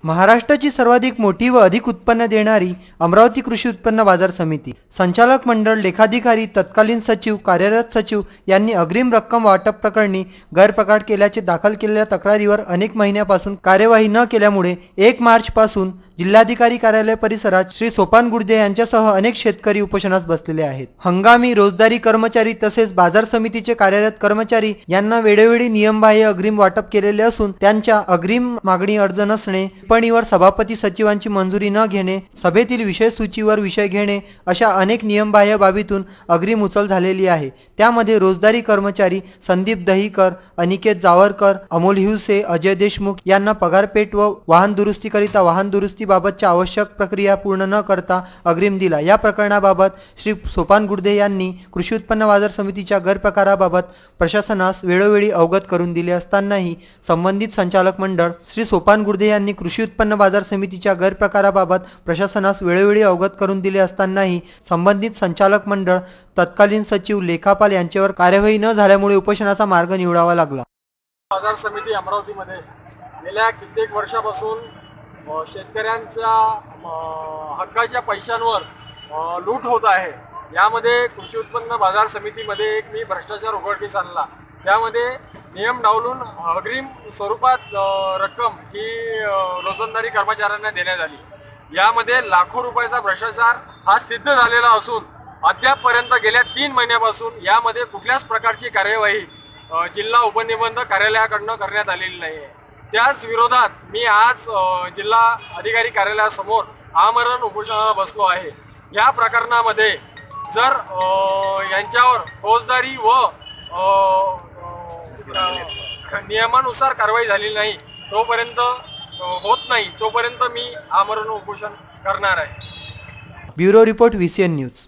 महाराष्ट्राची सर्वाधिक मोठी व अधिक उत्पन्न देणारी अमरावती कृषी उत्पन्न बाजार समिती संचालक मंडळ लेखाधिकारी तत्कालीन सचिव कार्यरत सचिव यांनी अग्रिम रक्कम वाटप प्रकरणी गैरप्रकार केल्याचे दाखल केलेल्या तक्रारीवर अनेक महिन्यापासून कार्यवाही न केल्यामुळे 1 मार्च पासून जिल्हाधिकारी कार्यालय परिसरात श्री सोपान गुडदे यांच्यासह अनेक शेतकरी उपोषणास बसलेले आहेत। हंगामी रोजदारी कर्मचारी तसेच बाजार समितीचे कार्यरत कर्मचारी यांना वेळोवेळी नियमबाह्य अग्रिम वाटप केलेले असून त्यांच्या अग्रिम मागणी अर्ज नसणे, टिप्पणीवर सभापती सचिवांची मंजुरी न घेणे, सभेतील विषय सूचीवर विषय घेणे अशा अनेक नियमबाह्य बाबीतून अग्रिम उचल झालेली आहे। त्यामध्ये रोजदारी कर्मचारी संदीप दहीकर, अनिकेत जावरकर, अमोल हिवसे, अजय देशमुख यांना पगारपेट व वाहन दुरुस्तीकरिता वाहन दुरुस्तीबाबतच्या आवश्यक प्रक्रिया पूर्ण न करता अग्रिम दिला। या प्रकरणाबाबत श्री सोपान गुडदे यांनी कृषी उत्पन्न बाजार समितीच्या गैरप्रकाराबाबत प्रशासनास वेळोवेळी अवगत करून दिले असतानाही संबंधित संचालक मंडळ श्री सोपान गुडदे यांनी कृषी उत्पन्न बाजार समितीच्या गैरप्रकाराबाबत प्रशासनास वेळोवेळी अवगत करून दिले असतानाही संबंधित संचालक मंडळ तत्कालीन सचिव लेखापाल यांच्यावर कार्यवाही न झाल्यामुळे उपोषणाचा मार्ग निवडावा लागला। बाजार समिती अमरावतीमध्ये गेल्या कित्येक वर्षापासून शेतकऱ्यांच्या हक्काच्या पैशांवर लूट होत आहे। यामध्ये कृषी उत्पन्न बाजार समितीमध्ये एक मी भ्रष्टाचार उघडकीस आणला। त्यामध्ये नियम डावलून अग्रिम स्वरूपात रक्कम ही रोजंदारी कर्मचाऱ्यांना देण्यात आली। यामध्ये लाखो रुपयाचा भ्रष्टाचार हा सिद्ध झालेला असून अद्यापपर्यंत गेल्या 3 महिन्यापासून यामध्ये कुठल्याच प्रकारची कार्यवाही जिल्हा उपनिबंधक कार्यालयाकडून करण्यात आलेली नाही आहे। त्याच विरोधात मी आज जिल्हा अधिकारी कार्यालयासमोर आमरण उपोषणाला बसलो आहे। या प्रकरणामध्ये जर यांच्यावर फौजदारी व नियमानुसार कारवाई झाली नाही तोपर्यंत मी आमरण उपोषण करणार आहे। Bureau report VCN news.